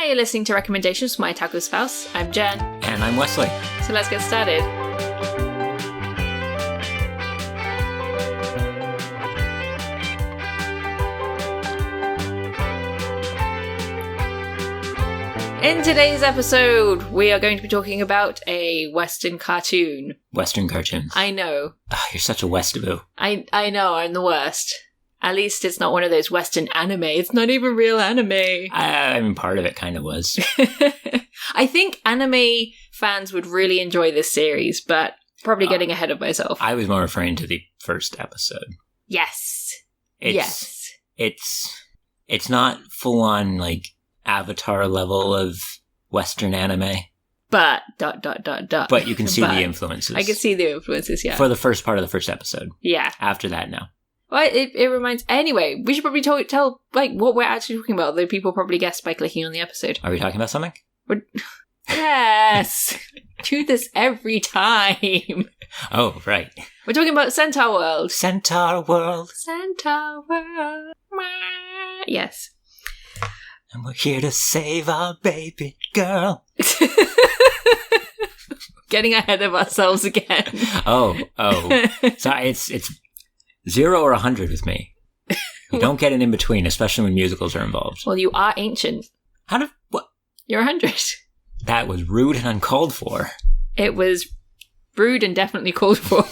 Hi, you're listening to Recommendations from My Otaku Spouse. I'm Jen. And I'm Wesley. So let's get started. In today's episode, we are going to be talking about a Western cartoon. Western cartoons. I know. Oh, you're such a Westaboo. I know, I'm the worst. At least it's not one of those Western anime. It's not even real anime. I mean, part of it kind of was. I think anime fans would really enjoy this series, but probably getting ahead of myself. I was more referring to the first episode. Yes. It's not full-on, like, Avatar level of Western anime. But, ... But you can see the influences. I can see the influences, yeah. For the first part of the first episode. Yeah. After that, no. Well, it reminds... Anyway, we should probably tell like, what we're actually talking about, though people probably guessed by clicking on the episode. Are we talking about something? Yes! Do this every time. Oh, right. We're talking about Centaurworld. Centaurworld. Centaurworld. Yes. And we're here to save our baby girl. Getting ahead of ourselves again. Oh. So it's 0 or 100 with me. You don't get an in-between, especially when musicals are involved. Well, you are ancient. What? You're 100. That was rude and uncalled for. It was rude and definitely called for.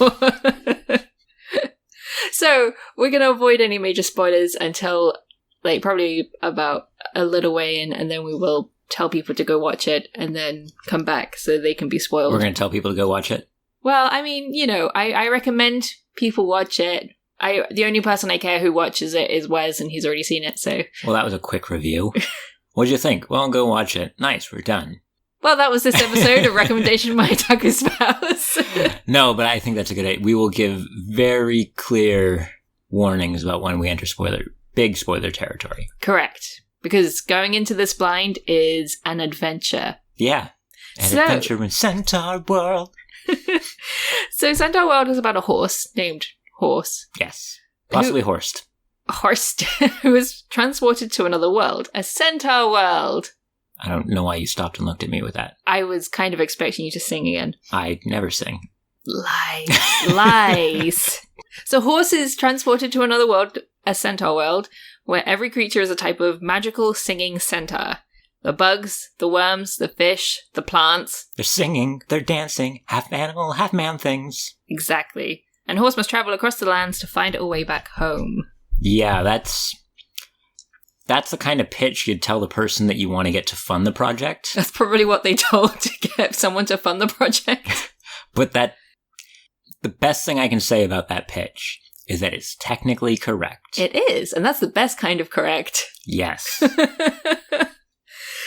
So, we're going to avoid any major spoilers until, like, probably about a little way in, and then we will tell people to go watch it, and then come back so they can be spoiled. We're going to tell people to go watch it? Well, I mean, you know, I recommend people watch it. The only person I care who watches it is Wes, and he's already seen it, so... Well, that was a quick review. What'd you think? Well, go watch it. Nice, we're done. Well, that was this episode of Recommendation My Otaku Spouse. No, but I think that's a good idea. We will give very clear warnings about when we enter big spoiler territory. Correct. Because going into this blind is an adventure. Yeah. Adventure in Centaurworld. So Centaurworld is about a horse named Horse. Yes. Possibly Horst. Horst, who is transported to another world. A centaur world. I don't know why you stopped and looked at me with that. I was kind of expecting you to sing again. I never sing. Lies. So Horse is transported to another world, a centaur world, where every creature is a type of magical singing centaur. The bugs, the worms, the fish, the plants. They're singing, they're dancing, half animal, half man things. Exactly. And Horse must travel across the lands to find a way back home. Yeah, that's the kind of pitch you'd tell the person that you want to get to fund the project. That's probably what they told to get someone to fund the project. But the best thing I can say about that pitch is that it's technically correct. It is, and that's the best kind of correct. Yes.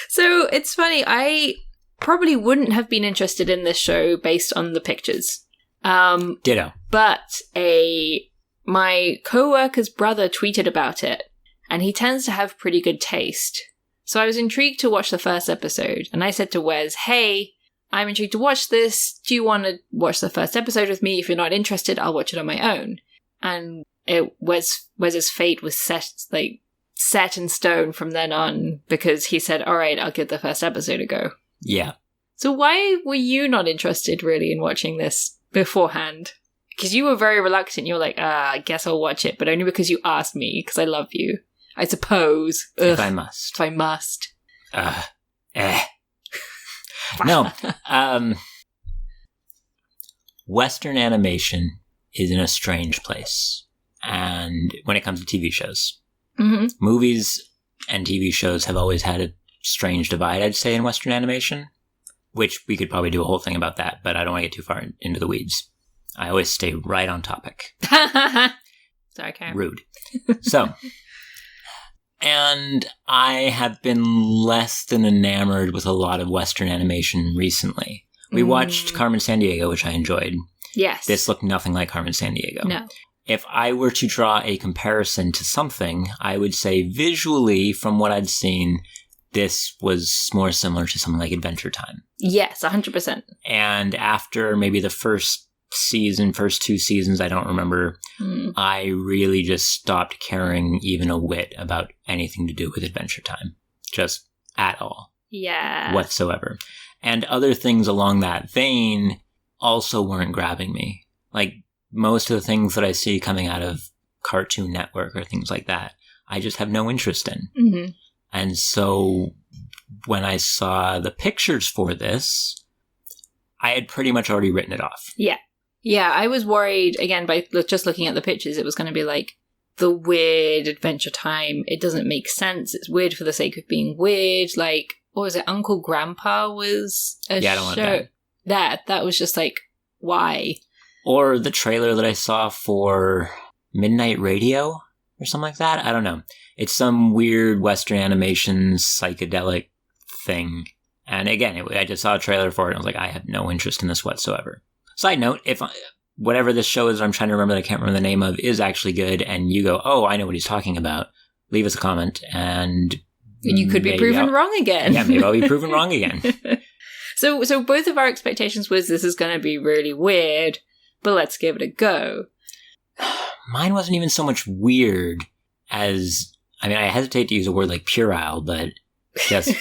So, it's funny, I probably wouldn't have been interested in this show based on the pictures. Ditto. But my co-worker's brother tweeted about it, and he tends to have pretty good taste. So I was intrigued to watch the first episode, and I said to Wes, hey, I'm intrigued to watch this. Do you want to watch the first episode with me? If you're not interested, I'll watch it on my own. And Wes's fate was set in stone from then on, because he said, all right, I'll give the first episode a go. Yeah. So why were you not interested really in watching this beforehand? Because you were very reluctant. You were like, I guess I'll watch it, but only because you asked me, because I love you. I suppose. Ugh. If I must. If I must. No. Western animation is in a strange place. And when it comes to TV shows. Mm-hmm. Movies and TV shows have always had a strange divide, I'd say, in Western animation. Which we could probably do a whole thing about that, but I don't want to get too far into the weeds. I always stay right on topic. Sorry, Karen. Rude. So, and I have been less than enamored with a lot of Western animation recently. We watched Carmen Sandiego, which I enjoyed. Yes. This looked nothing like Carmen Sandiego. No. If I were to draw a comparison to something, I would say visually, from what I'd seen, this was more similar to something like Adventure Time. Yes, 100%. And after maybe the first 2 seasons, I don't remember, I really just stopped caring even a whit about anything to do with Adventure Time. Just at all. Yeah. whatsoever. And other things along that vein also weren't grabbing me. Like, most of the things that I see coming out of Cartoon Network or things like that, I just have no interest in. Mm-hmm. And so when I saw the pictures for this, I had pretty much already written it off. Yeah. Yeah, I was worried, again, by just looking at the pictures, it was going to be like the weird Adventure Time. It doesn't make sense. It's weird for the sake of being weird. Like, what was it? Uncle Grandpa was a show. I don't want that. That was just like, why? Or the trailer that I saw for Midnight Radio or something like that. I don't know. It's some weird Western animation psychedelic thing. And again, I just saw a trailer for it and I was like, I have no interest in this whatsoever. Side note, if whatever this show is I'm trying to remember that I can't remember the name of is actually good and you go, oh, I know what he's talking about, leave us a comment and you could be proven wrong again. Yeah, maybe I'll be proven wrong again. So both of our expectations was this is going to be really weird, but let's give it a go. Mine wasn't even so much weird as, I mean, I hesitate to use a word like puerile, but just...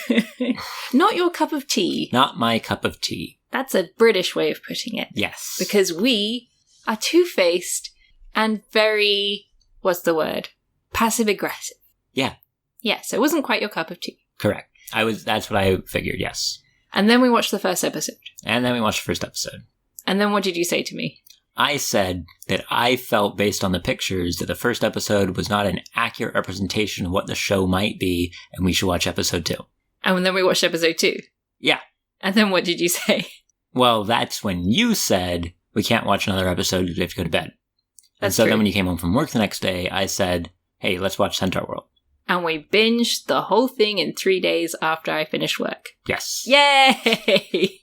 Not your cup of tea. Not my cup of tea. That's a British way of putting it. Yes. Because we are two-faced and very, what's the word? Passive-aggressive. Yeah. Yeah, so it wasn't quite your cup of tea. Correct. That's what I figured, yes. And then we watched the first episode. And then we watched the first episode. And then what did you say to me? I said that I felt, based on the pictures, that the first episode was not an accurate representation of what the show might be, and we should watch episode 2. And then we watched episode 2? Yeah. And then what did you say? Well, that's when you said, we can't watch another episode because we have to go to bed. That's true. Then when you came home from work the next day, I said, hey, let's watch Centaurworld. And we binged the whole thing in 3 days after I finished work. Yes. Yay!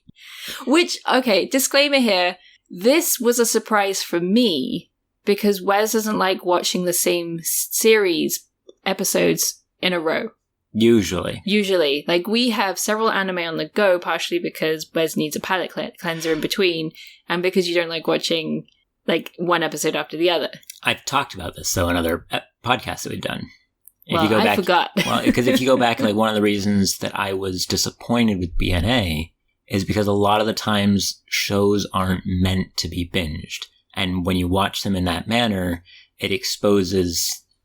Which, okay, disclaimer here, this was a surprise for me because Wes doesn't like watching the same series episodes in a row. Usually. Like, we have several anime on the go, partially because Wes needs a palate cleanser in between, and because you don't like watching, like, one episode after the other. I've talked about this, though, in other podcasts that we've done. I forgot. Well, because if you go back, like, one of the reasons that I was disappointed with BNA is because a lot of the times shows aren't meant to be binged. And when you watch them in that manner, it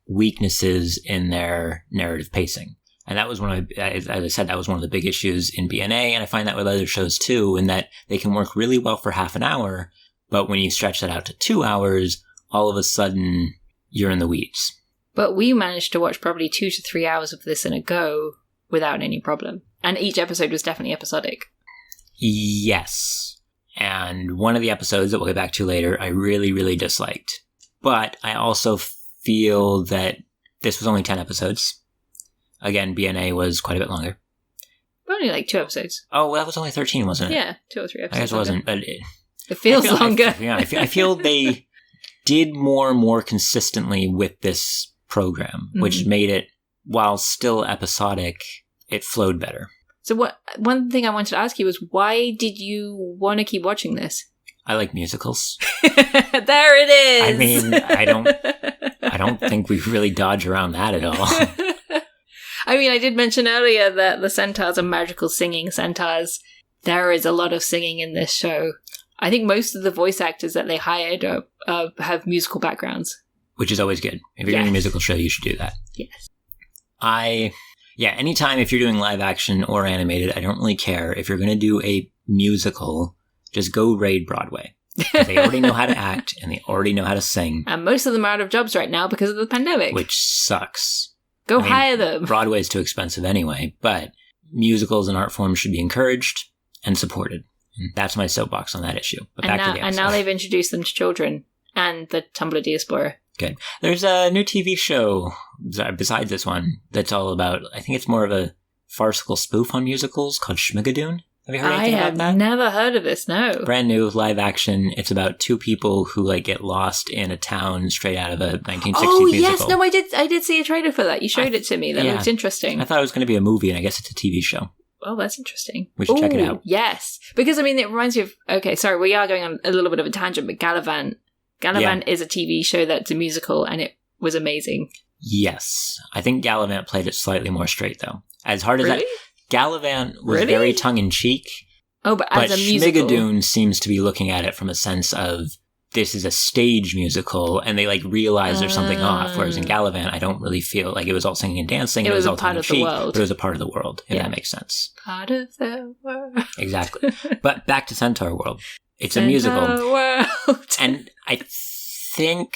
weaknesses in their narrative pacing. And that was as I said, that was one of the big issues in BNA, and I find that with other shows too, in that they can work really well for half an hour, but when you stretch that out to 2 hours, all of a sudden, you're in the weeds. But we managed to watch probably 2 to 3 hours of this in a go without any problem. And each episode was definitely episodic. Yes. And one of the episodes that we'll get back to later, I really, really disliked. But I also feel that this was only 10 episodes. Again, BNA was quite a bit longer. Only like 2 episodes. Oh, well, that was only 13, wasn't it? Yeah, 2 or 3 episodes. I guess it wasn't, but... It feels longer. I feel they did more consistently with this program, which made it, while still episodic, it flowed better. So one thing I wanted to ask you was, why did you want to keep watching this? I like musicals. There it is! I mean, I don't think we really dodge around that at all. I mean, I did mention earlier that the centaurs are magical singing centaurs. There is a lot of singing in this show. I think most of the voice actors that they hired have musical backgrounds. Which is always good. If you're doing a musical show, you should do that. Yes. Anytime if you're doing live action or animated, I don't really care. If you're going to do a musical, just go raid Broadway. They already know how to act, and they already know how to sing. And most of them are out of jobs right now because of the pandemic. Which sucks. Hire them. Broadway's too expensive anyway, but musicals and art forms should be encouraged and supported. And that's my soapbox on that issue. But back to the episode. And now they've introduced them to children and the Tumblr diaspora. Good. There's a new TV show besides this one that's all about, I think it's more of a farcical spoof on musicals called Schmigadoon. Have you heard anything about that? I have never heard of this, no. Brand new, live action. It's about 2 people who get lost in a town straight out of a 1960s musical. Oh, yes. No, I did see a trailer for that. You showed it to me. That looked interesting. I thought it was going to be a movie, and I guess it's a TV show. Oh, that's interesting. We should check it out. Yes. Because, I mean, it reminds me of... Okay, sorry, we are going on a little bit of a tangent, but Gallivant. Gallivant is a TV show that's a musical, and it was amazing. Yes. I think Gallivant played it slightly more straight, though. As hard as really? Gallivant was Really? very tongue-in-cheek. Oh, but as a musical. Schmigadoon seems to be looking at it from a sense of this is a stage musical, and they like realize there's something off. Whereas in Gallivant, I don't really feel like it was all singing and dancing. It was all a part of the tongue-in-cheek, world. but it was a part of the world, if that makes sense. Part of the world. Exactly. But back to Centaurworld. It's a musical. Centaurworld. And I think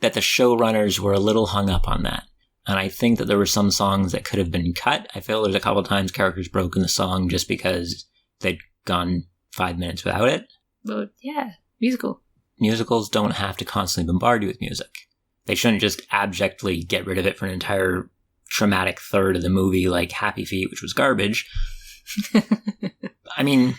that the showrunners were a little hung up on that. And I think that there were some songs that could have been cut. I feel there's a couple times characters broke in the song just because they'd gone 5 minutes without it. But yeah, musical. Musicals don't have to constantly bombard you with music. They shouldn't just abjectly get rid of it for an entire traumatic third of the movie like Happy Feet, which was garbage. I mean,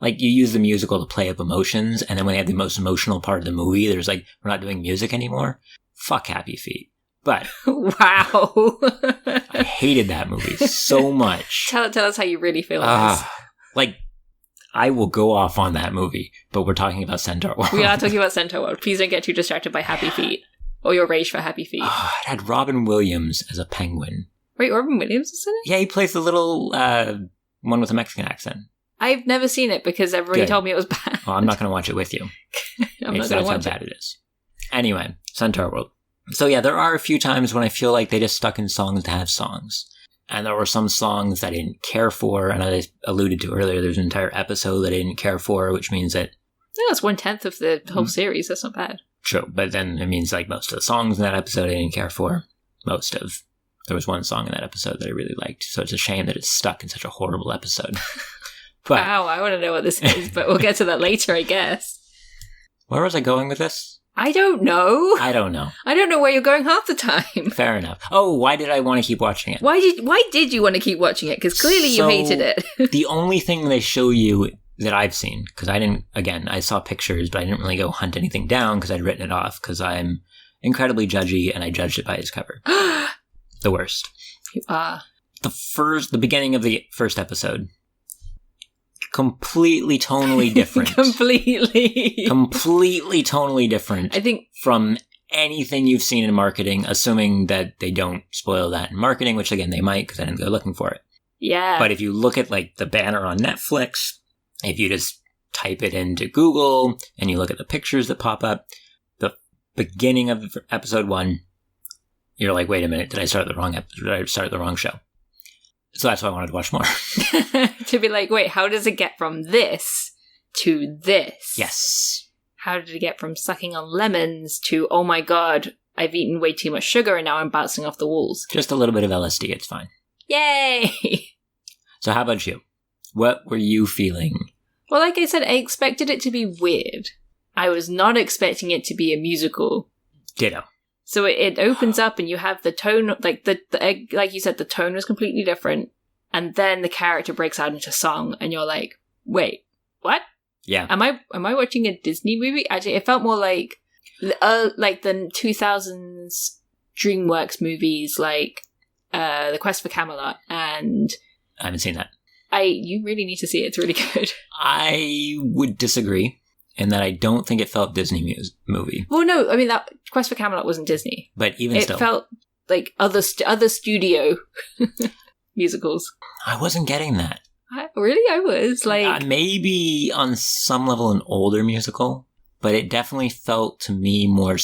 like, you use the musical to play up emotions, and then when they have the most emotional part of the movie, there's like, we're not doing music anymore. Fuck Happy Feet. But wow. I hated that movie so much. Tell us how you really feel. Like, I will go off on that movie, but we're talking about Centaurworld. We are talking about Centaurworld. Please don't get too distracted by Happy Feet. Or your rage for Happy Feet. It had Robin Williams as a penguin. Wait, Robin Williams is in it? Yeah, he plays the little one with a Mexican accent. I've never seen it because everybody told me it was bad. Well, I'm not going to watch it with you. I'm not going to watch how bad it is. Anyway, Centaurworld. So yeah, there are a few times when I feel like they just stuck in songs to have songs. And there were some songs that I didn't care for, and I alluded to earlier, there's an entire episode that I didn't care for, which means that... Yeah, that's 1/10 of the whole series, that's not bad. True, but then it means like most of the songs in that episode I didn't care for. There was one song in that episode that I really liked, so it's a shame that it's stuck in such a horrible episode. But, wow, I want to know what this is, but we'll get to that later, I guess. Where was I going with this? I don't know. I don't know. I don't know where you're going half the time. Fair enough. Oh, why did I want to keep watching it? Why did you want to keep watching it? Because clearly you hated it. The only thing they show you that I've seen, because I saw pictures, but I didn't really go hunt anything down because I'd written it off because I'm incredibly judgy and I judged it by its cover. The worst. You are. The beginning of the first episode. Completely tonally different. Completely tonally different. I think from anything you've seen in marketing, assuming that they don't spoil that in marketing, which again they might because I didn't go looking for it. Yeah. But if you look at like the banner on Netflix, if you just type it into Google and you look at the pictures that pop up, the beginning of episode 1, you're like, wait a minute, did I start the wrong episode? Did I start the wrong show? So that's why I wanted to watch more. To be like, wait, how does it get from this to this? Yes. How did it get from sucking on lemons to, oh my god, I've eaten way too much sugar and now I'm bouncing off the walls? Just a little bit of LSD, it's fine. Yay! So how about you? What were you feeling? Well, like I said, I expected it to be weird. I was not expecting it to be a musical. Ditto. So it opens up and you have the tone, like like you said, the tone was completely different. And then the character breaks out into song and you're like, wait, what? Yeah. Am I watching a Disney movie? Actually, it felt more like the 2000s DreamWorks movies, like The Quest for Camelot, and I haven't seen that. You really need to see it. It's really good. I would disagree in that I don't think it felt Disney movie. Well, no, I mean that Quest for Camelot wasn't Disney, but even still, it felt like other studio musicals. I wasn't getting that. I was like maybe on some level an older musical, but it definitely felt to me more,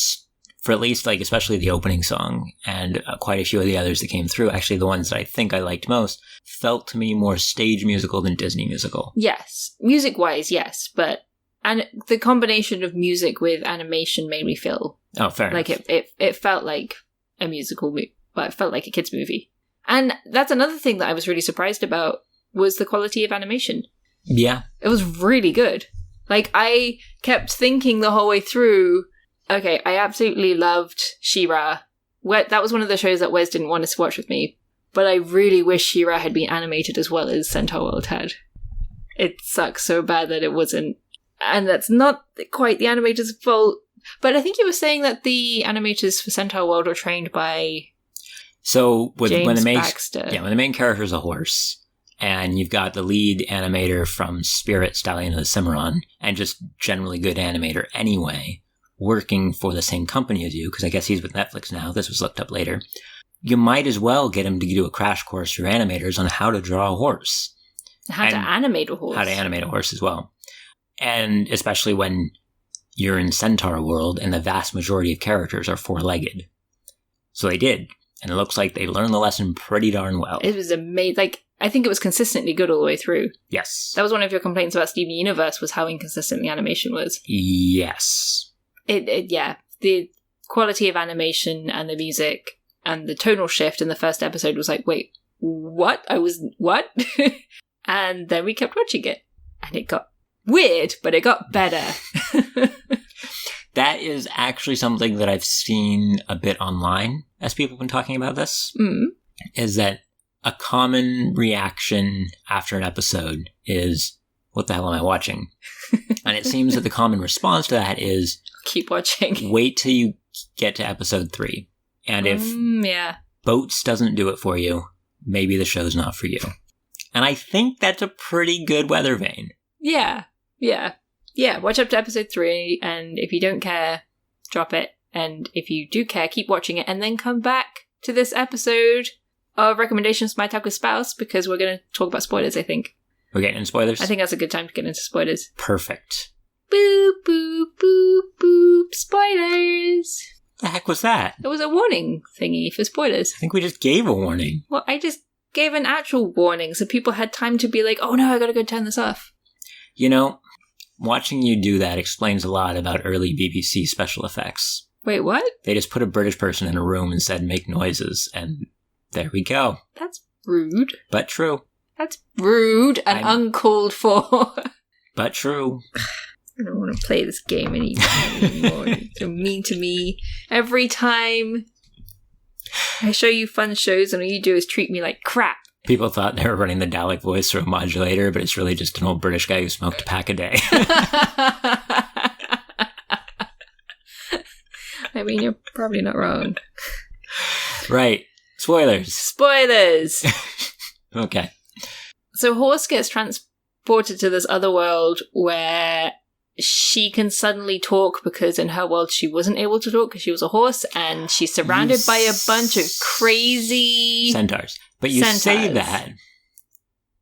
for at least like especially the opening song and quite a few of the others that came through. Actually, the ones that I think I liked most felt to me more stage musical than Disney musical. Yes, music wise, yes, but. And the combination of music with animation made me feel fair like enough. It felt like a musical movie, but it felt like a kid's movie. And that's another thing that I was really surprised about was the quality of animation. Yeah. It was really good. Like, I kept thinking the whole way through, okay, I absolutely loved She-Ra. That was one of the shows that Wes didn't want us to watch with me, but I really wish She-Ra had been animated as well as Centaurworld had. It sucks so bad that it wasn't. And that's not quite the animators' fault. But I think you were saying that the animators for Centaurworld were trained by when the Baxter. when the main character is a horse, and you've got the lead animator from Spirit, Stallion of the Cimarron, and just generally good animator anyway, working for the same company as you, because I guess he's with Netflix now. This was looked up later. you might as well get him to do a crash course for animators on how to draw a horse. How to animate a horse. How to animate a horse as well. And especially when you're in Centaurworld and the vast majority of characters are four-legged. So they did. And it looks like they learned the lesson pretty darn well. It was amazing. Like, I think it was consistently good all the way through. Yes. That was one of your complaints about Steven Universe, was how inconsistent the animation was. Yes. Yeah. The quality of animation and the music and the tonal shift in the first episode was like, wait, what? What? And then we kept watching it. And it got weird, but it got better. That is actually something that I've seen a bit online as people have been talking about this. Is that a common reaction after an episode is, what the hell am I watching? And it seems that the common response to that is, keep watching. Wait till you get to episode 3. And if Boats doesn't do it for you, maybe the show's not for you. And I think that's a pretty good weather vane. Yeah, watch up to episode 3, and if you don't care, drop it. And if you do care, keep watching it, and then come back to this episode of recommendations for My Otaku Spouse, because we're going to talk about spoilers, I think. We're getting into spoilers? I think that's a good time to get into spoilers. Perfect. Boop, boop, boop, boop, spoilers! The heck was that? It was a warning thingy for spoilers. I think we just gave a warning. Well, I just gave an actual warning, so people had time to be like, oh no, I gotta go turn this off. You know, watching you do that explains a lot about early BBC special effects. Wait, what? They just put a British person in a room and said, make noises, and there we go. That's rude. But true. That's rude and uncalled for. But true. I don't want to play this game anymore. You're so mean to me. Every time I show you fun shows and all you do is treat me like crap. People thought they were running the Dalek voice through a modulator, but it's really just an old British guy who smoked a pack a day. I mean, you're probably not wrong. Right. Spoilers. Okay. So Horse gets transported to this other world where she can suddenly talk, because in her world she wasn't able to talk because she was a horse, and she's surrounded by a bunch of crazy centaurs. But you say that,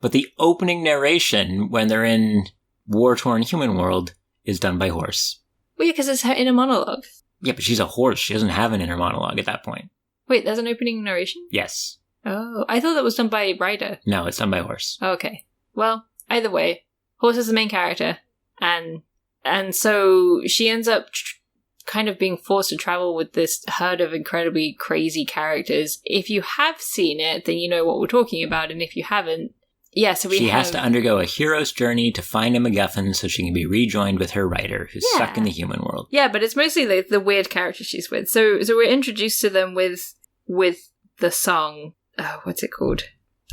but the opening narration when they're in war-torn human world is done by Horse. Well, yeah, because it's her inner monologue. Yeah, but she's a horse. She doesn't have an inner monologue at that point. Wait, there's an opening narration? Yes. Oh, I thought that was done by Ryder. No, it's done by Horse. Oh, okay. Well, either way, Horse is the main character, and so she ends up kind of being forced to travel with this herd of incredibly crazy characters. If you have seen it, then you know what we're talking about, and if you haven't, so she has to undergo a hero's journey to find a MacGuffin so she can be rejoined with her writer, who's stuck in the human world. Yeah, but it's mostly the weird characters she's with. So we're introduced to them with the song. Oh, what's it called?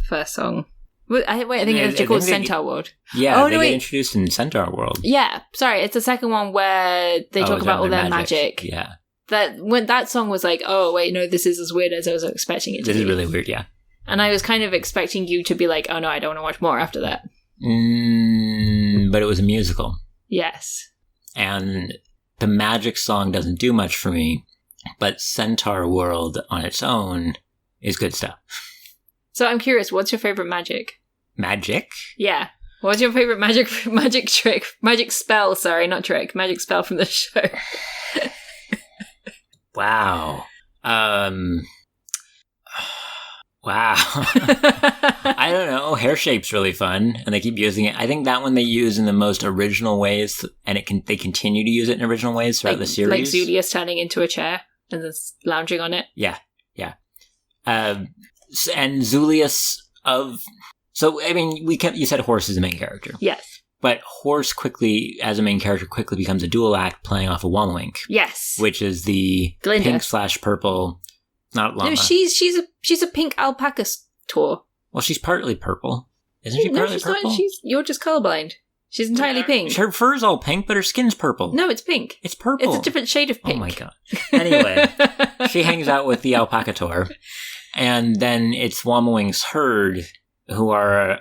First song. I think it's called Centaurworld. Yeah, they get introduced in Centaurworld. Yeah, sorry, it's the second one where they talk about all their magic. Yeah. When that song was like, oh wait, no, this is as weird as I was expecting it to be. This is really weird, yeah. And I was kind of expecting you to be like, oh no, I don't want to watch more after that. But it was a musical. Yes. And the magic song doesn't do much for me, but Centaurworld on its own is good stuff. So I'm curious, what's your favorite magic? Magic? Yeah. What's your favorite magic spell from the show? Wow. Wow. I don't know. Hair shape's really fun, and they keep using it. I think that one they use in the most original ways, and they continue to use it in original ways throughout the series. Like Zulius turning into a chair and then lounging on it. Yeah. And Zulius of... So, I mean, you said Horse is the main character. Yes. But Horse quickly, as a main character, quickly becomes a dual act playing off of Womawink. Yes. Which is the pink/purple... Not llama. No, she's a pink alpaca tour. Well, she's partly purple. Isn't she partly purple? You're just colorblind. She's entirely pink. Her fur's all pink, but her skin's purple. No, it's pink. It's purple. It's a different shade of pink. Oh my god. Anyway, she hangs out with the alpaca tour, and then it's Womawink's herd who are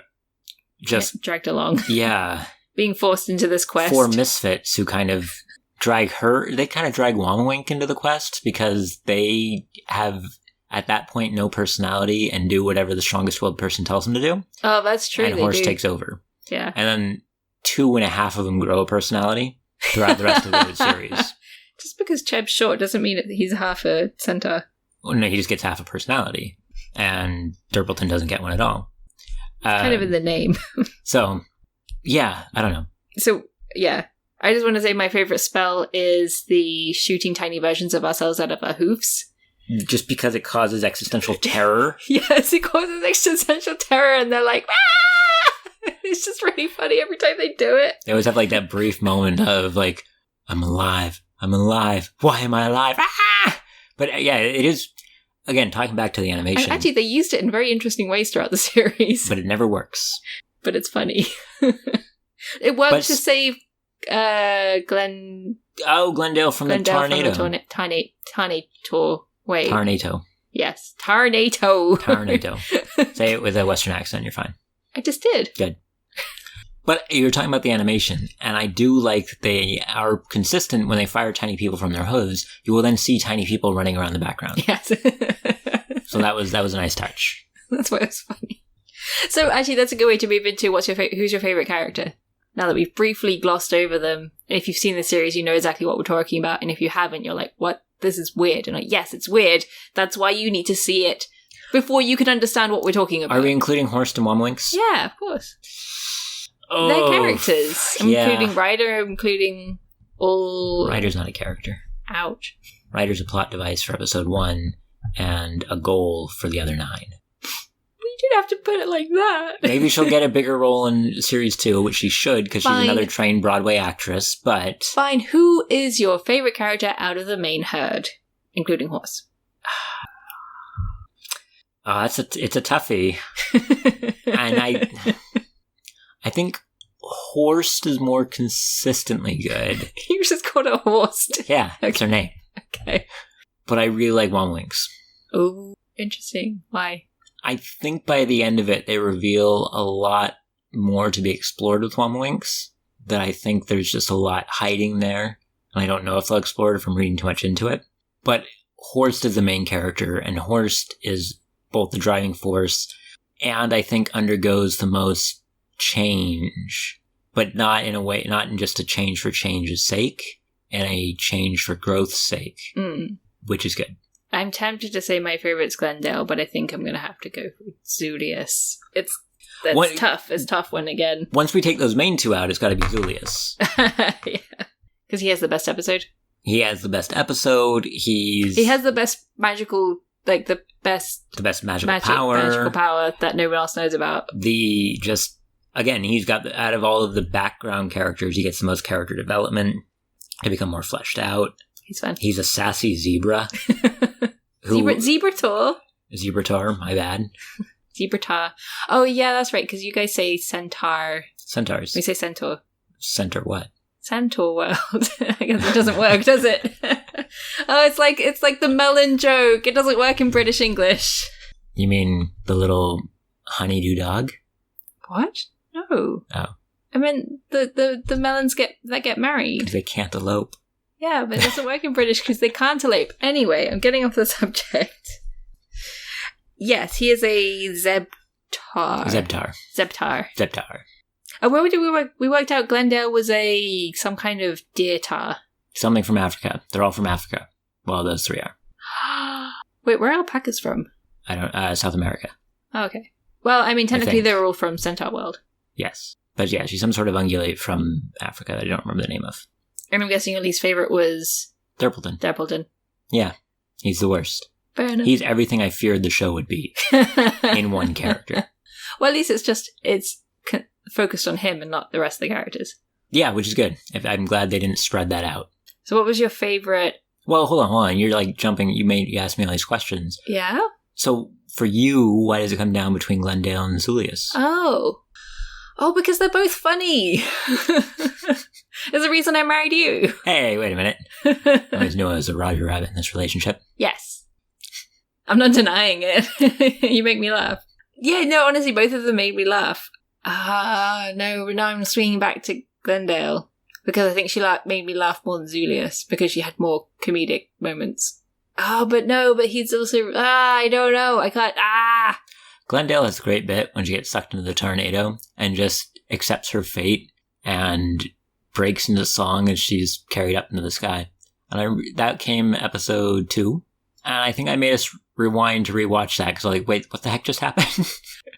just... dragged along. Yeah. Being forced into this quest. 4 misfits who kind of... drag Womawink into the quest because they have at that point no personality and do whatever the strongest willed person tells them to do. Oh, that's true. And Horse takes over. Yeah. And then 2.5 of them grow a personality throughout the rest of the series. Just because Cheb's short doesn't mean that he's half a centaur. Well, no, he just gets half a personality. And Durpleton doesn't get one at all. Kind of in the name. So, yeah, I don't know. So, yeah. I just want to say my favorite spell is the shooting tiny versions of ourselves out of our hoofs. Just because it causes existential terror? Yes, it causes existential terror, and they're like, ah! It's just really funny every time they do it. They always have like that brief moment of like, I'm alive. Why am I alive? Ah! But yeah, it is, again, talking back to the animation. And actually, they used it in very interesting ways throughout the series. But it never works. But it's funny. It worked to save Glenn... Oh, Glendale from the tornado. Tarnator. Wait. Tarnato. Yes. Tarnato. Say it with a Western accent, you're fine. I just did. Good. But you're talking about the animation, and I do like that they are consistent when they fire tiny people from their hooves. You will then see tiny people running around the background. Yes. So that was a nice touch. That's why it was funny. So actually, that's a good way to move into who's your favorite character? Now that we've briefly glossed over them, and if you've seen the series, you know exactly what we're talking about, and if you haven't, you're like, what? This is weird. And like, yes, it's weird. That's why you need to see it before you can understand what we're talking about. Are we including Horst and Womwinks? Yeah, of course. Oh, they're characters. Including Ryder, including all... Ryder's not a character. Ouch. Ryder's a plot device for episode 1 and a goal for the other 9. We didn't have to put it like that. Maybe she'll get a bigger role in series 2, which she should, because she's another trained Broadway actress, but... Fine. Who is your favorite character out of the main herd, including Horse? It's a toughie. And I think Horst is more consistently good. You just called her Horst. Yeah, that's her name. Okay. But I really like Womwinks. Oh, interesting. Why? I think by the end of it, they reveal a lot more to be explored with Womwinks. That I think there's just a lot hiding there. And I don't know if they'll explore it if I'm reading too much into it. But Horst is the main character, and Horst is both the driving force and I think undergoes the most change, but not in a way, not in just a change for change's sake, and a change for growth's sake, which is good. I'm tempted to say my favorite's Glendale, but I think I'm going to have to go for Zulius. That's tough. It's a tough one again. Once we take those main two out, it's got to be Zulius. Yeah. Because he has the best episode. He has the best episode. He has the best magical, like the best magical power that no one else knows about. Again, he's got, out of all of the background characters, he gets the most character development. They become more fleshed out. He's fun. He's a sassy zebra. Zebrator. Zebrator, my bad. Zebrator. Oh, yeah, that's right, because you guys say centaur. Centaurs. We say centaur. Centaur what? Centaurworld. I guess it doesn't work, does it? Oh, it's like the melon joke. It doesn't work in British English. You mean the little honeydew dog? What? No. Oh. I mean the melons get married. Because they can't elope. Yeah, but it doesn't work in British because they can't elope. Anyway, I'm getting off the subject. Yes, he is a Zebtar. Where did we work? We worked out Glendale was some kind of deer tar. Something from Africa. They're all from Africa. Well, those three are. Wait, where are alpacas from? I don't. South America. Oh, okay. Well, I mean, technically they're all from Centaurworld. Yes, but yeah, she's some sort of ungulate from Africa that I don't remember the name of. And I'm guessing your least favorite was Durpleton. Yeah, he's the worst. Fair enough. He's everything I feared the show would be in one character. Well, at least it's focused on him and not the rest of the characters. Yeah, which is good. I'm glad they didn't spread that out. So what was your favorite? Well, hold on. You're like jumping. You asked me all these questions. Yeah? So for you, why does it come down between Glendale and Zulius? Oh, because they're both funny. There's a reason I married you. Hey, wait a minute. I always knew I was a Roger Rabbit in this relationship. Yes. I'm not denying it. You make me laugh. Yeah, no, honestly, both of them made me laugh. No, now I'm swinging back to Glendale. Because I think she made me laugh more than Zulius. Because she had more comedic moments. Oh, but he's also... I don't know. I can't... Glendale has a great bit when she gets sucked into the tornado and just accepts her fate and breaks into song as she's carried up into the sky. And that came episode 2. And I think I made us rewind to rewatch that because I was like, wait, what the heck just happened?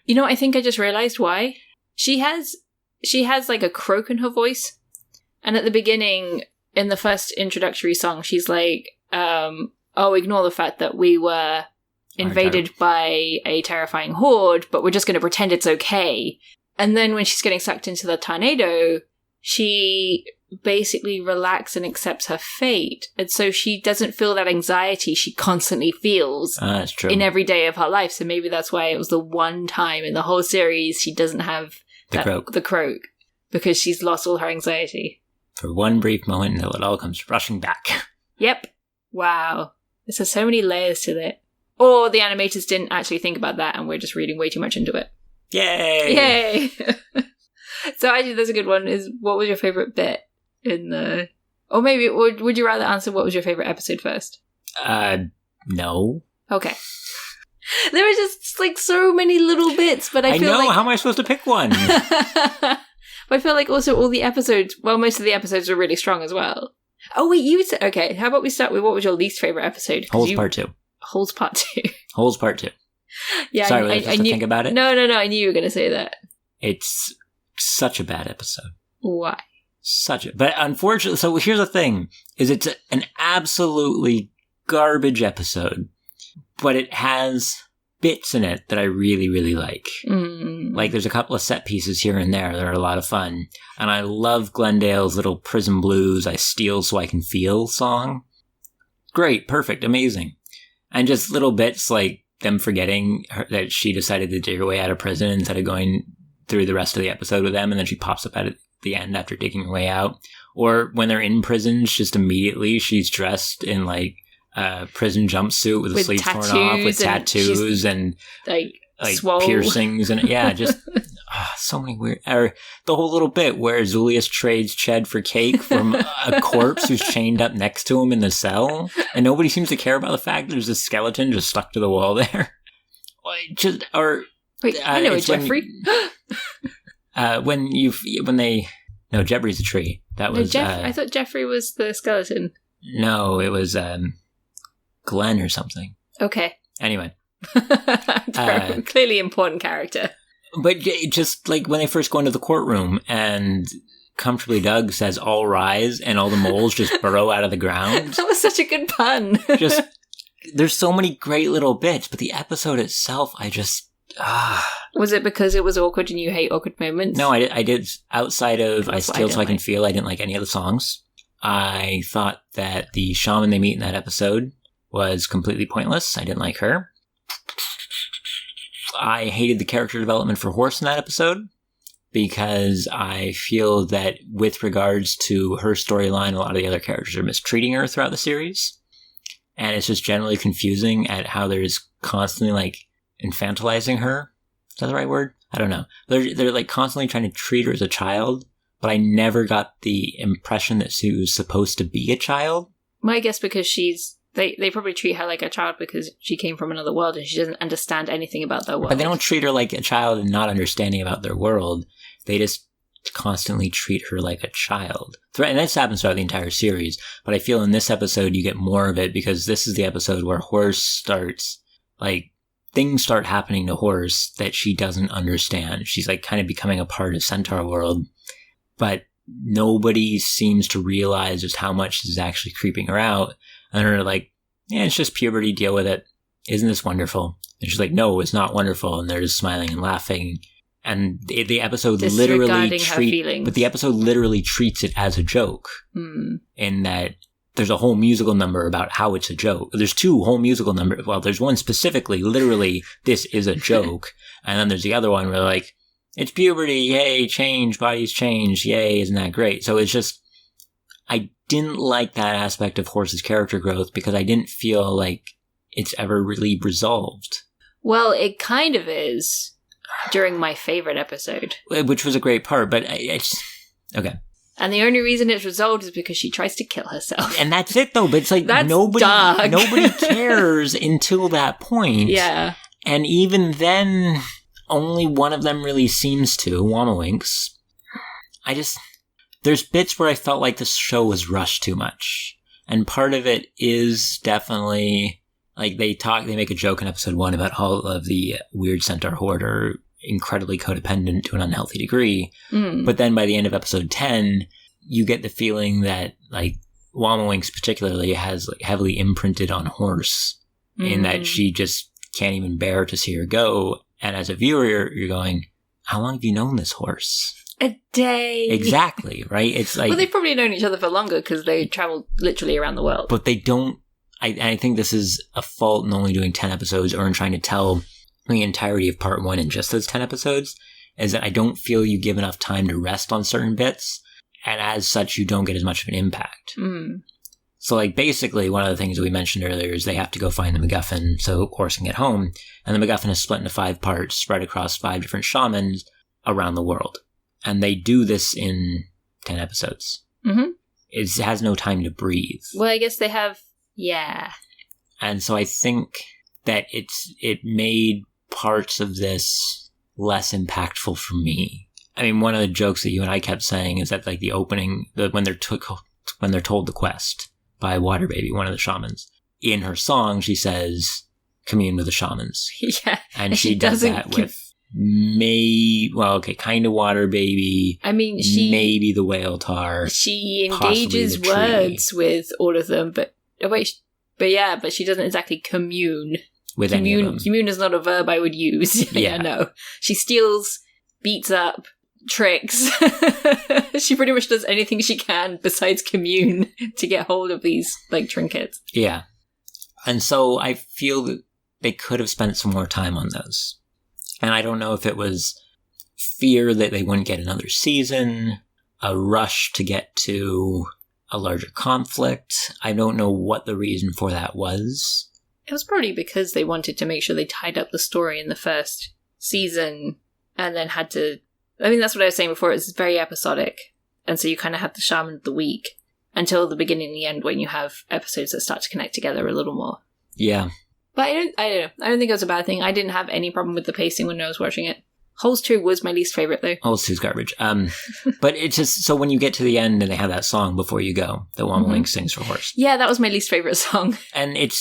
You know, I think I just realized why. She has like a croak in her voice. And at the beginning, in the first introductory song, she's like, ignore the fact that we were invaded by a terrifying horde, but we're just going to pretend it's okay. And then when she's getting sucked into the tornado, she basically relaxes and accepts her fate. And so she doesn't feel that anxiety she constantly feels that's true. In every day of her life. So maybe that's why it was the one time in the whole series she doesn't have the croak, because she's lost all her anxiety. For one brief moment until it all comes rushing back. Yep. Wow. There's so many layers to it. Or the animators didn't actually think about that and we're just reading way too much into it. Yay! So actually, that's a good one. Is what was your favorite bit in the... Or maybe, would you rather answer what was your favorite episode first? No. Okay. There were just like so many little bits, but I feel like... How am I supposed to pick one? But I feel like also all the episodes, well, most of the episodes are really strong as well. Oh, wait, you said... Okay, how about we start with what was your least favorite episode? Holes Part 2. Holes Part 2. Holes Part 2. Yeah, Sorry, I knew, think about it? No, I knew you were going to say that. It's such a bad episode. Why? But unfortunately, so here's the thing, is it's an absolutely garbage episode, but it has bits in it that I really, really like. Like there's a couple of set pieces here and there that are a lot of fun. And I love Glendale's little Prison Blues, I Steal So I Can Feel song. Great, perfect, amazing. And just little bits like them forgetting that she decided to dig her way out of prison instead of going through the rest of the episode with them, and then she pops up at the end after digging her way out. Or when they're in prison, just immediately she's dressed in like a prison jumpsuit with the sleeves torn off, with tattoos and like piercings, and just so many weird. Or the whole little bit where Zulius trades Ched for cake from a corpse who's chained up next to him in the cell, and nobody seems to care about the fact that there's a skeleton just stuck to the wall there. Wait, I know it's Jeffrey. No, Jeffrey's a tree. That was. I thought Jeffrey was the skeleton. No, it was Glenn or something. Okay. Anyway, clearly important character. But just like when they first go into the courtroom and Comfortably Doug says "all rise" and all the moles just burrow out of the ground. That was such a good pun. There's so many great little bits, but the episode itself, Was it because it was awkward and you hate awkward moments? No, I did. Outside of I Steal So I Can Feel, I didn't like any of the songs. I thought that the shaman they meet in that episode was completely pointless. I didn't like her. I hated the character development for Horse in that episode because I feel that with regards to her storyline, a lot of the other characters are mistreating her throughout the series. And it's just generally confusing at how there's constantly like infantilizing her. Is that the right word? I don't know. They're like constantly trying to treat her as a child, but I never got the impression that she was supposed to be a child. My guess because they probably treat her like a child because she came from another world and she doesn't understand anything about their world. But they don't treat her like a child and not understanding about their world. They just constantly treat her like a child. And this happens throughout the entire series, but I feel in this episode you get more of it because this is the episode where Horse starts, like, things start happening to Horse that she doesn't understand. She's like kind of becoming a part of Centaurworld, but nobody seems to realize just how much is actually creeping her out. And they're like, yeah, it's just puberty, deal with it. Isn't this wonderful? And she's like, no, it's not wonderful. And they're just smiling and laughing. And the episode literally treats it as a joke. In that there's a whole musical number about how it's a joke. There's two whole musical numbers. Well, there's one specifically, literally, this is a joke. And then there's the other one where like, it's puberty, yay, change, bodies change, yay, isn't that great? So it's just, I didn't like that aspect of Horse's character growth because I didn't feel like it's ever really resolved. Well, it kind of is during my favorite episode. Which was a great part, but it's... Okay. And the only reason it's resolved is because she tries to kill herself. And that's it, though. But it's like That's nobody dark. cares until that point. Yeah. And even then, only one of them really seems to, Wamawinks. There's bits where I felt like the show was rushed too much. And part of it is definitely, like, they make a joke in episode 1 about all of the weird centaur horde are incredibly codependent to an unhealthy degree. But then by the end of episode 10, you get the feeling that, like, Wamawinks particularly has, like, heavily imprinted on Horse in that she just can't even bear to see her go. And as a viewer, you're going, how long have you known this horse? A day. Exactly, right? It's like... Well, they've probably known each other for longer because they travel literally around the world. But they don't... I think this is a fault in only doing 10 episodes or in trying to tell the entirety of part 1 in just those 10 episodes, is that I don't feel you give enough time to rest on certain bits, and as such, you don't get as much of an impact. So, like, basically, one of the things that we mentioned earlier is they have to go find the MacGuffin so Horse can get home, and the MacGuffin is split into 5 parts, spread across 5 different shamans around the world. And they do this in 10 episodes. It has no time to breathe. Well, I guess they have... Yeah. And so I think that it made parts of this less impactful for me. I mean, one of the jokes that you and I kept saying is that, like, the opening, when they're told the quest by Water Baby, one of the shamans, in her song, she says, commune with the shamans. Yeah. And she does that with kind of Water Baby. I mean, maybe the whale tar. She engages words with all of them, but she doesn't exactly commune. With any of them. Commune is not a verb I would use. Yeah, no. She steals, beats up, tricks. She pretty much does anything she can besides commune to get hold of these, like, trinkets. Yeah. And so I feel that they could have spent some more time on those. And I don't know if it was fear that they wouldn't get another season, a rush to get to a larger conflict. I don't know what the reason for that was. It was probably because they wanted to make sure they tied up the story in the first season and then had to... I mean, that's what I was saying before. It's very episodic. And so you kind of have the shaman of the week until the beginning and the end when you have episodes that start to connect together a little more. Yeah. But I don't know. I don't think it was a bad thing. I didn't have any problem with the pacing when I was watching it. Holes 2 was my least favorite, though. Holes 2's garbage. But it's just, so when you get to the end and they have that song before you go, that Wamawinks sings for Horse. Yeah, that was my least favorite song. And it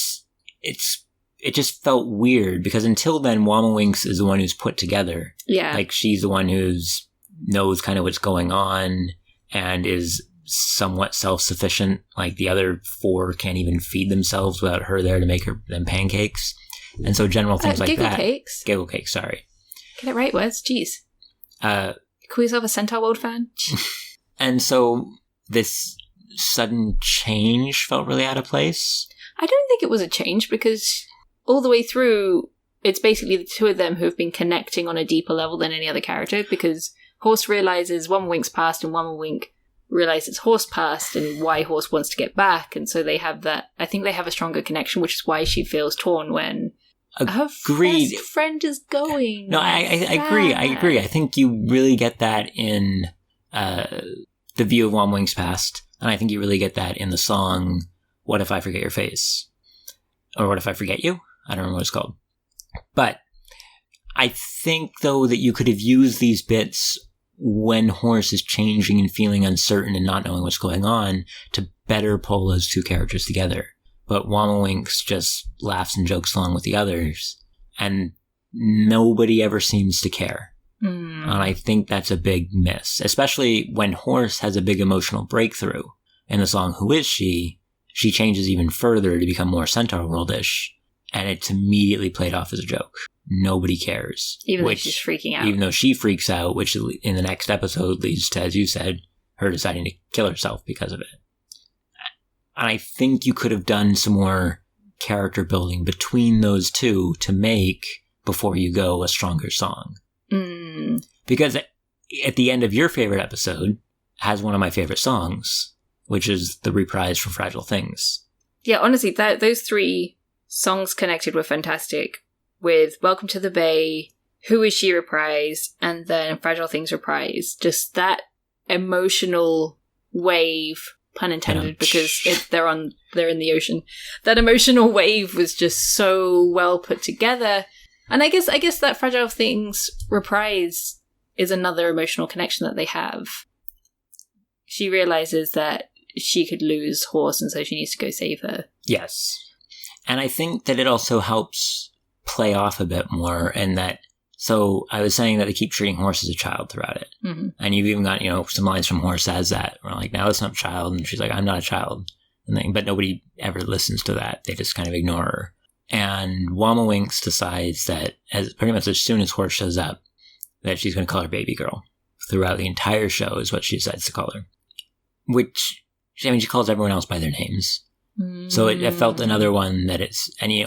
just felt weird because until then, Wamawinks is the one who's put together. Yeah. Like, she's the one knows kind of what's going on and is somewhat self-sufficient. Like, the other 4 can't even feed themselves without her there to make them pancakes. And so general things like that. Giggle cakes, sorry. Get it right, Wes. Jeez. Call yourself a Centaurworld fan? And so this sudden change felt really out of place. I don't think it was a change because all the way through, it's basically the 2 of them who have been connecting on a deeper level than any other character because Horse realizes Wamawink's past and Wamawink realizes Horse past and why Horse wants to get back. And so they have that. I think they have a stronger connection, which is why she feels torn when her best friend is going. No, I agree. I agree. I think you really get that in the view of Wamawink's past. And I think you really get that in the song, What If I Forget Your Face? Or What If I Forget You? I don't know what it's called. But I think, though, that you could have used these bits when Horse is changing and feeling uncertain and not knowing what's going on to better pull those 2 characters together. But Wamawinks just laughs and jokes along with the others, and nobody ever seems to care. And I think that's a big miss, especially when Horse has a big emotional breakthrough in the song Who Is She? She changes even further to become more Centaurworld-ish, and it's immediately played off as a joke. Nobody cares. Even though she's freaking out. Even though she freaks out, which in the next episode leads to, as you said, her deciding to kill herself because of it. And I think you could have done some more character building between those 2 to make, before you go, a stronger song. Because at the end of your favorite episode has one of my favorite songs, which is the reprise from Fragile Things. Yeah, honestly, those 3 songs connected were fantastic. With Welcome to the Bay, Who Is She reprise, and then Fragile Things reprise. Just that emotional wave, pun intended, because they're in the ocean. That emotional wave was just so well put together. And I guess that Fragile Things reprise is another emotional connection that they have. She realizes that she could lose Horse, and so she needs to go save her. Yes. And I think that it also helps play off a bit more, and that, so I was saying that they keep treating Horse as a child throughout it. Mm-hmm. And you've even got, some lines from Horse as that. We're like, now listen up, child. And she's like, I'm not a child. But nobody ever listens to that. They just kind of ignore her. And Wamawinks decides that pretty much as soon as Horse shows up, that she's going to call her baby girl. Throughout the entire show is what she decides to call her. Which, she calls everyone else by their names. So it felt another one that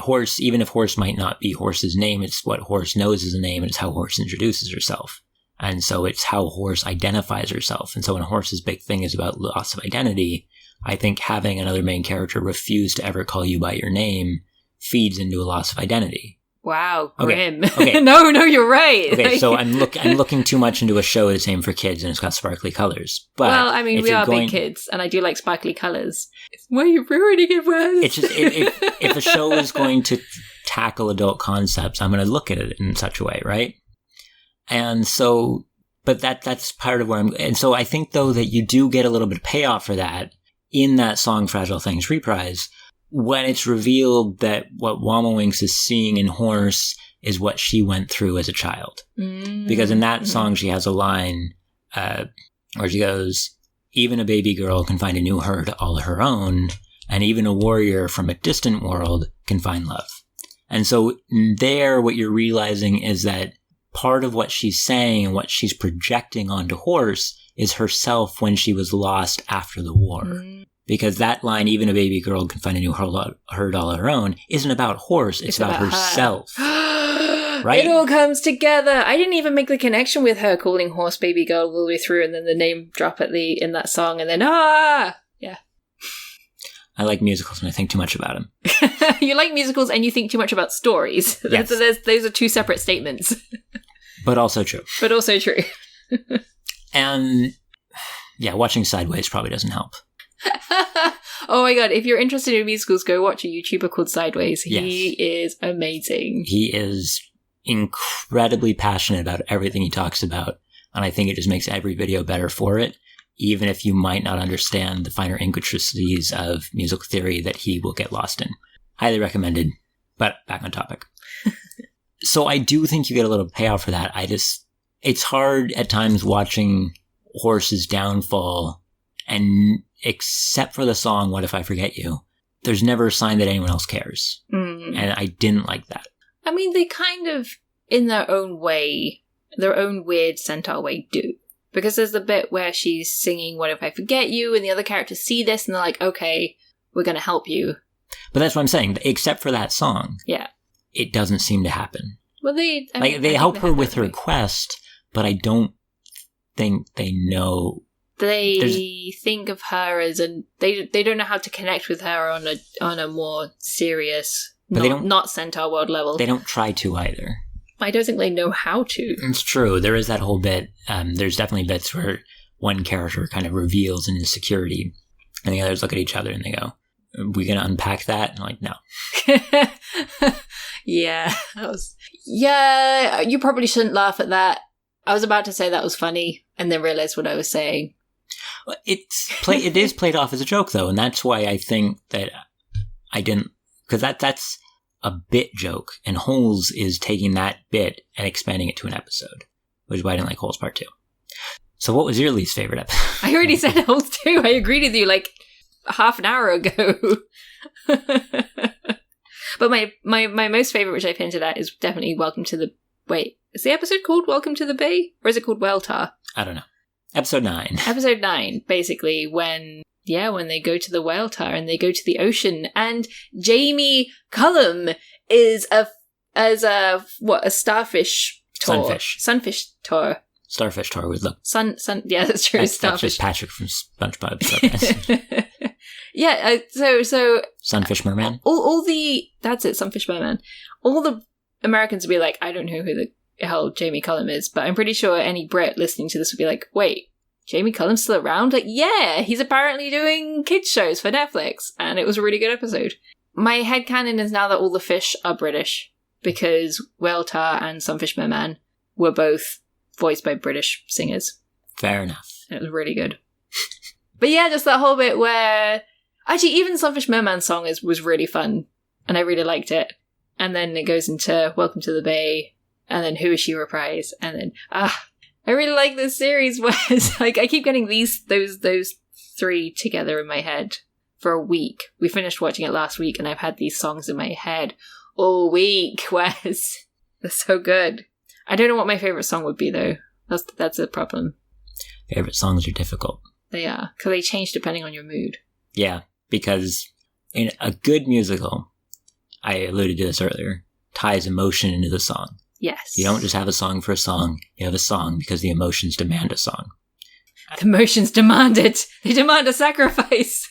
Horse, even if Horse might not be Horse's name, it's what Horse knows as a name, and it's how Horse introduces herself. And so it's how Horse identifies herself. And so when Horse's big thing is about loss of identity, I think having another main character refuse to ever call you by your name feeds into a loss of identity. Wow, grim. Okay. No, you're right. Okay, so I'm looking too much into a show that's aimed for kids and it's got sparkly colors. But well, we are big kids, and I do like sparkly colors. Why are you ruining it, Wes? It's just if a show is going to tackle adult concepts, I'm going to look at it in such a way, right? And so, but that's part of where and so I think though that you do get a little bit of payoff for that in that song "Fragile Things" reprise. When it's revealed that what Wamawinks is seeing in Horse is what she went through as a child. Mm-hmm. Because in that song, she has a line where she goes, even a baby girl can find a new herd all her own, and even a warrior from a distant world can find love. And so there, what you're realizing is that part of what she's saying and what she's projecting onto Horse is herself when she was lost after the war. Mm-hmm. Because that line, even a baby girl can find a new herd all her own, isn't about Horse. It's about herself. Right? It all comes together. I didn't even make the connection with her calling Horse baby girl all the way through, and then the name drop in that song, and then yeah. I like musicals and I think too much about them. You like musicals and you think too much about stories. Yes. Those are two separate statements. But also true. And yeah, watching Sideways probably doesn't help. Oh my god, if you're interested in musicals, go watch a YouTuber called Sideways. He is amazing. He is incredibly passionate about everything he talks about, and I think it just makes every video better for it, even if you might not understand the finer intricacies of musical theory that he will get lost in. Highly recommended, but back on topic. So I do think you get a little payoff for that. It's hard at times watching Horse's downfall, and except for the song, What If I Forget You, there's never a sign that anyone else cares. Mm. And I didn't like that. They kind of, in their own way, their own weird centaur way, do. Because there's the bit where she's singing What If I Forget You, and the other characters see this, and they're like, okay, we're going to help you. But that's what I'm saying. Except for that song. Yeah. It doesn't seem to happen. Well, they help her with her quest, but I don't think they know. They think of her as they don't know how to connect with her on a more serious, not Centaurworld level. They don't try to either. I don't think they know how to. It's true. There is that whole bit. There's definitely bits where one character kind of reveals an insecurity, and the others look at each other and they go, "Are we going to unpack that?" And I'm like, no. Yeah, yeah. You probably shouldn't laugh at that. I was about to say that was funny, and then realized what I was saying. It is played off as a joke, though, and that's why I think that I didn't, because that's a bit joke, and Holes is taking that bit and expanding it to an episode, which is why I didn't like Holes Part 2. So what was your least favorite episode? I already said Holes 2. I agreed with you like half an hour ago. But my most favorite, which I've hinted at, is definitely Welcome to the... Wait, is the episode called Welcome to the Bay? Or is it called Welltar? I don't know. Episode 9. Episode 9, basically, when they go to the Welltar and they go to the ocean, and Jamie Cullum is a starfish tour. Sunfish tour. Starfish tour with look. Yeah, that's true. That's just Patrick from SpongeBob. Yeah, so Sunfish Merman. That's it, Sunfish Merman. All the Americans would be like, I don't know who the hell Jamie Cullum is, but I'm pretty sure any Brit listening to this would be like, wait, Jamie Cullum's still around? Like, yeah, he's apparently doing kids shows for Netflix, and it was a really good episode. My headcanon is now that all the fish are British, because Whale Tar and Sunfish Merman were both voiced by British singers. Fair enough. It was really good. But yeah, just that whole bit where... Actually, even Sunfish Merman's song was really fun, and I really liked it. And then it goes into Welcome to the Bay, and then Who Is She reprise, and then... I really like this series where it's like I keep getting those three together in my head for a week. We finished watching it last week, and I've had these songs in my head all week, Wes. They're so good. I don't know what my favourite song would be, though. That's a problem. Favorite songs are difficult. They are, because they change depending on your mood. Yeah, because in a good musical, I alluded to this earlier, ties emotion into the song. Yes. You don't just have a song for a song. You have a song because the emotions demand a song. The emotions demand it. They demand a sacrifice.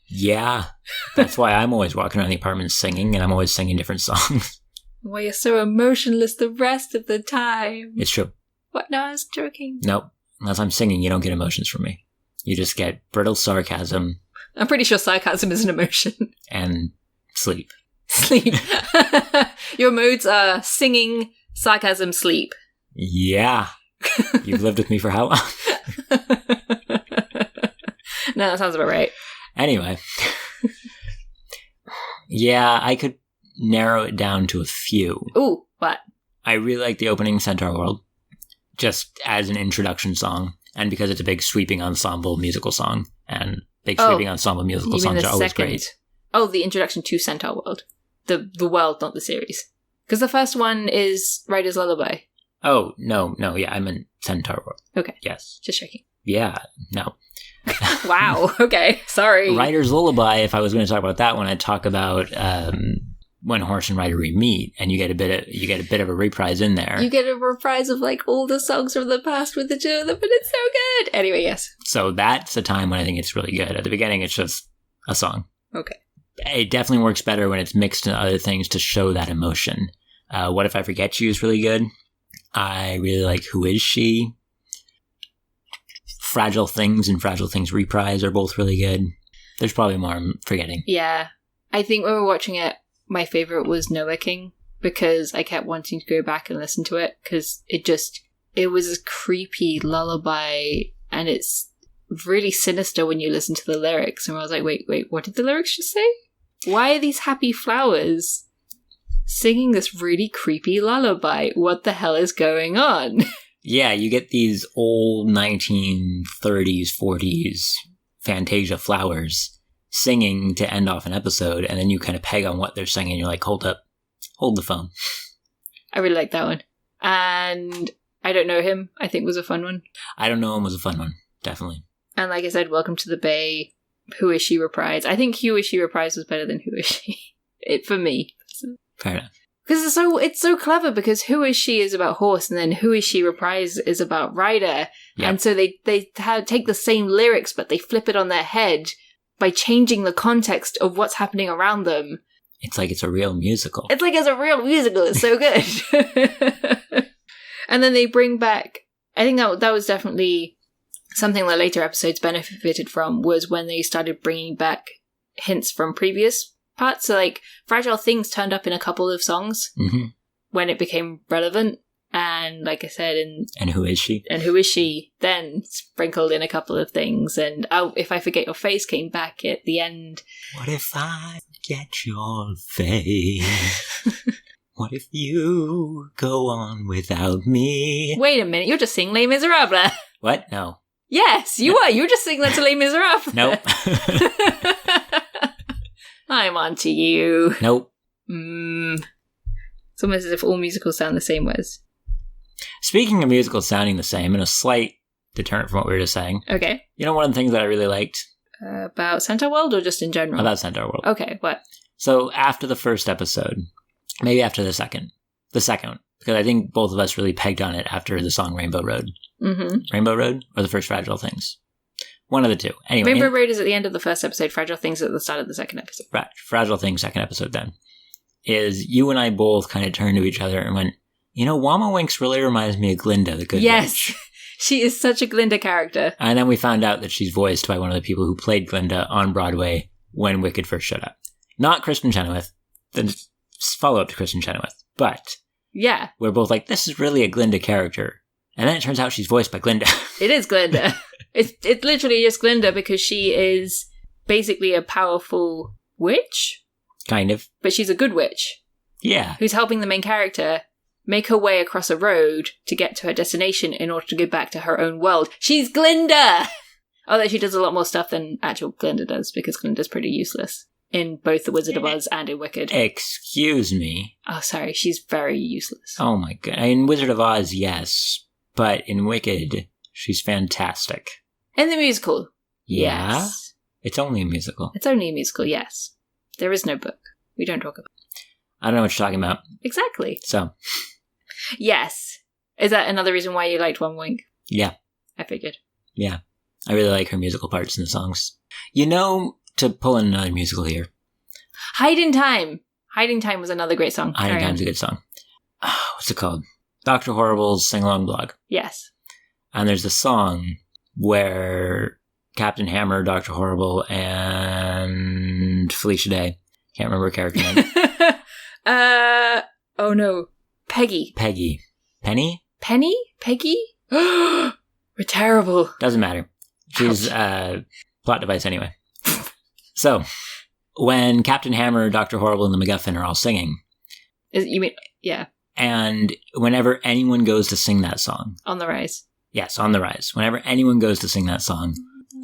Yeah. That's why I'm always walking around the apartment singing, and I'm always singing different songs. Why you're so emotionless the rest of the time. It's true. What? No, I was joking. Nope. Unless I'm singing, you don't get emotions from me. You just get brittle sarcasm. I'm pretty sure sarcasm is an emotion. And sleep. Sleep. Your moods are singing, sarcasm, sleep. Yeah. You've lived with me for how long? No, that sounds about right. Anyway. Yeah, I could narrow it down to a few. Ooh, what? I really like the opening Centaurworld, just as an introduction song, and because it's a big sweeping ensemble musical song, and big sweeping ensemble musical songs are always great. Oh, the introduction to Centaurworld. The world, not the series. Because the first one is Ryder's Lullaby. Oh, no, yeah, I meant Centaurworld. Okay. Yes. Just checking. Yeah, no. Wow, okay, sorry. Ryder's Lullaby, if I was going to talk about that one, I'd talk about when Horse and Ryder re-meet, and you get a bit of a reprise in there. You get a reprise of like all the songs from the past with the two of them, but it's so good. Anyway, yes. So that's a time when I think it's really good. At the beginning, it's just a song. Okay. It definitely works better when it's mixed in other things to show that emotion. What If I Forget You is really good. I really like Who Is She? Fragile Things and Fragile Things Reprise are both really good. There's probably more I'm forgetting. Yeah. I think when we were watching it, my favourite was Noah King, because I kept wanting to go back and listen to it, because it was a creepy lullaby, and it's really sinister when you listen to the lyrics. And I was like, wait, what did the lyrics just say? Why are these happy flowers singing this really creepy lullaby? What the hell is going on? Yeah, you get these old 1930s, 40s Fantasia flowers singing to end off an episode, and then you kind of peg on what they're singing. You're like, hold up, hold the phone. I really like that one. And I Don't Know Him, I think was a fun one. I Don't Know Him was a fun one, definitely. And like I said, Welcome to the Bay, Who Is She reprise. I think Who Is She reprise was better than Who Is She. For me. Fair enough. Because it's so clever, because Who Is She is about Horse, and then Who Is She reprise is about Ryder. Yep. And so they take the same lyrics, but they flip it on their head by changing the context of what's happening around them. It's like it's a real musical. It's like it's a real musical. It's so good. And then they bring back... I think that was definitely something that later episodes benefited from, was when they started bringing back hints from previous parts. So, like, Fragile Things turned up in a couple of songs when it became relevant. And, like I said... And Who Is She? And Who Is She then sprinkled in a couple of things. And If I Forget Your Face came back at the end. What if I forget your face? What if you go on without me? Wait a minute, you're just singing Les Miserables. What? No. Yes, you were. You were just singing that to Les Miserables. Nope. I'm on to you. Nope. It's almost as if all musicals sound the same, Wes. Speaking of musicals sounding the same, and a slight deterrent from what we were just saying. Okay. You know one of the things that I really liked? About Centaurworld or just in general? About Centaurworld. Okay, what? So after the first episode, maybe after the second, because I think both of us really pegged on it after the song Rainbow Road. Mm-hmm. Rainbow Road or the first Fragile Things? One of the two. Anyway, Rainbow Road is at the end of the first episode, Fragile Things at the start of the second episode. Right, Fragile Things, second episode then. Is you and I both kind of turned to each other and went, you know, Wama Winks really reminds me of Glinda, the Good Witch. She is such a Glinda character. And then we found out that she's voiced by one of the people who played Glinda on Broadway when Wicked first showed up. Not Kristen Chenoweth, the follow-up to Kristen Chenoweth, but yeah, we're both like, this is really a Glinda character. And then it turns out she's voiced by Glinda. It is Glinda. It's literally just Glinda because she is basically a powerful witch. Kind of. But she's a good witch. Yeah. Who's helping the main character make her way across a road to get to her destination in order to go back to her own world. She's Glinda! Although she does a lot more stuff than actual Glinda does, because Glinda's pretty useless in both The Wizard of Oz and in Wicked. Excuse me. Oh, sorry, she's very useless. Oh my god. In Wizard of Oz, yes. But in Wicked, she's fantastic. In the musical? Yeah? Yes. It's only a musical. It's only a musical, yes. There is no book. We don't talk about it. I don't know what you're talking about. Exactly. So. Yes. Is that another reason why you liked One Wink? Yeah. I figured. Yeah. I really like her musical parts in the songs. You know, to pull in another musical here. Hiding Time. Hiding Time was another great song. Hiding Time's a good song. Oh, what's it called? Dr. Horrible's sing-along blog. Yes. And there's a song where Captain Hammer, Dr. Horrible, and Felicia Day. Can't remember her character name. Oh no. Peggy. Penny? Penny? Peggy? We're terrible. Doesn't matter. She's a plot device anyway. So, when Captain Hammer, Dr. Horrible, and the MacGuffin are all singing. You mean, yeah. And whenever anyone goes to sing that song. On the Rise. Yes, On the Rise. Whenever anyone goes to sing that song,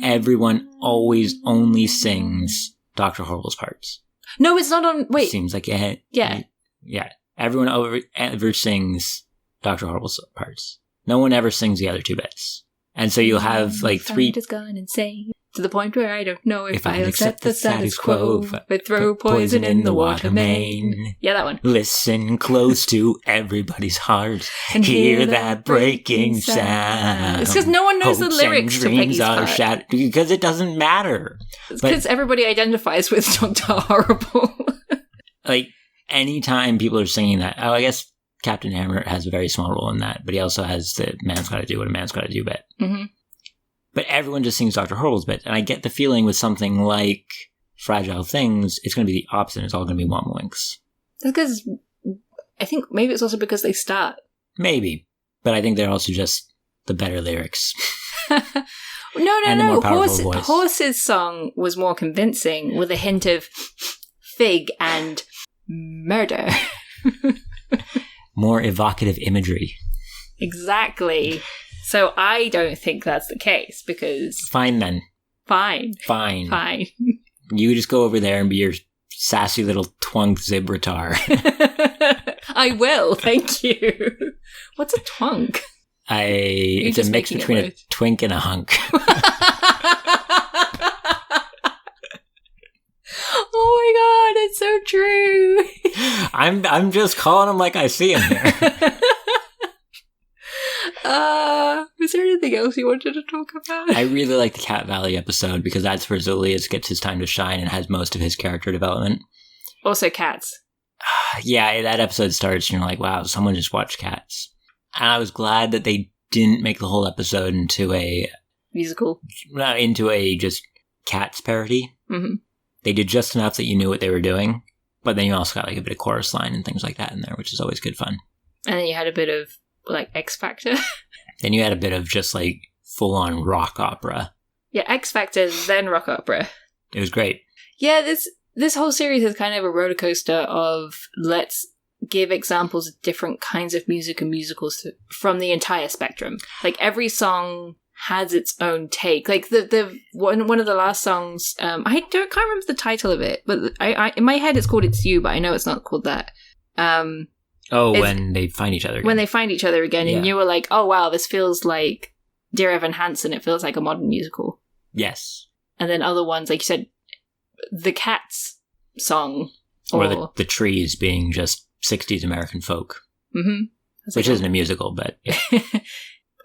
everyone always only sings Dr. Horrible's parts. No, it's not on... Wait. Seems like it. Yeah. Yeah. Everyone ever sings Dr. Horrible's parts. No one ever sings the other two bits. And so you'll have like three... It has gone insane. To the point where I don't know if I'll accept the status quo. But throw poison in the water main. Yeah, that one. Listen close to everybody's heart. And hear that breaking sound. It's because no one knows the lyrics to Peggy's part. Because it doesn't matter. It's because everybody identifies with Dr. Horrible. Like, anytime people are singing that, oh, I guess Captain Hammer has a very small role in that, but he also has the man's gotta do what a man's gotta do bit. Mm-hmm. But everyone just sings Dr. Horrible's bit, and I get the feeling with something like Fragile Things, it's going to be the opposite. It's all going to be One Winks. That's because, I think maybe it's also because they start. Maybe. But I think they're also just the better lyrics. No. Horse's song was more convincing, with a hint of fig and murder. More evocative imagery. Exactly. So I don't think that's the case, because... Fine, then. Fine. You just go over there and be your sassy little twunk zibritar. I will, thank you. What's a twunk? It's a mix between a twink and a hunk. Oh my god, it's so true. I'm just calling him like I see him here. Is there anything else you wanted to talk about? I really like the Cat Valley episode because that's where Zulius gets his time to shine and has most of his character development. Also Cats. Yeah, that episode starts and you're like, wow, someone just watched Cats. And I was glad that they didn't make the whole episode into a... musical? Into a just Cats parody. Mm-hmm. They did just enough that you knew what they were doing, but then you also got like a bit of chorus line and things like that in there, which is always good fun. And then you had a bit of like X Factor. Then you had a bit of just like full-on rock opera. Yeah, X Factor, then rock opera. It was great. Yeah, this whole series is kind of a roller coaster of let's give examples of different kinds of music and musicals from the entire spectrum. Like every song has its own take. Like the one of the last songs, can't remember the title of it, but I in my head it's called "It's You," but I know it's not called that. When they find each other again. When they find each other again, and you were like, oh wow, this feels like Dear Evan Hansen. It feels like a modern musical. Yes. And then other ones, like you said, the Cats song. Or the trees being just 60s American folk. Mm-hmm. Which isn't a musical, but... Yeah.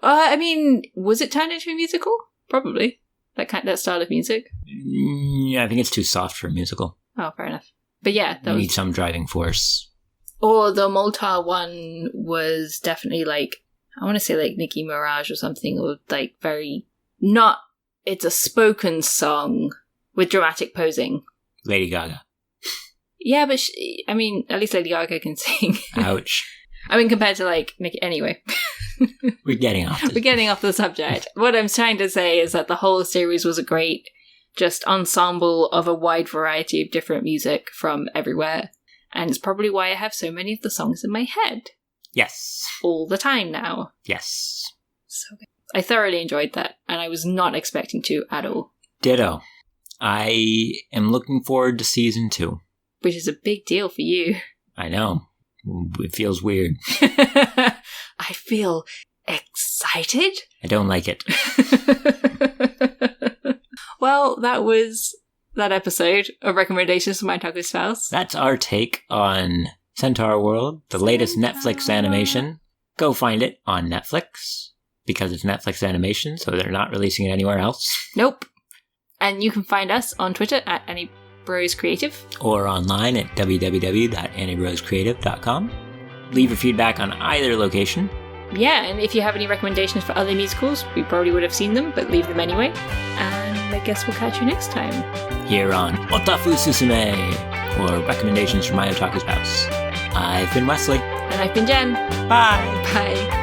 I mean, was it turned into a musical? Probably. That style of music? Yeah, I think it's too soft for a musical. Oh, fair enough. But yeah, you need some driving force. Or the Moltar one was definitely like I want to say like Nicki Minaj or something, or like very not. It's a spoken song with dramatic posing. Lady Gaga. Yeah, but at least Lady Gaga can sing. Ouch. Compared to like Nicki. Anyway, we're getting off the subject. What I'm trying to say is that the whole series was a great, just ensemble of a wide variety of different music from everywhere, and it's probably why I have so many of the songs in my head. Yes. All the time now. Yes. So good. I thoroughly enjoyed that, and I was not expecting to at all. Ditto. I am looking forward to season 2. Which is a big deal for you. I know. It feels weird. I feel excited. I don't like it. Well, that was that episode of Recommendations for My Otaku Spouse. That's our take on Centaurworld, the latest Netflix animation. Go find it on Netflix, because it's Netflix animation, so they're not releasing it anywhere else. Nope. And you can find us on Twitter at AnnieBrosCreative. Or online at www.anniebroscreative.com. Leave your feedback on either location. Yeah, and if you have any recommendations for other musicals, we probably would have seen them, but leave them anyway. And I guess we'll catch you next time. Here on Otafu Susume, or Recommendations for My Otaku Spouse. I've been Wesley. And I've been Jen. Bye. Bye.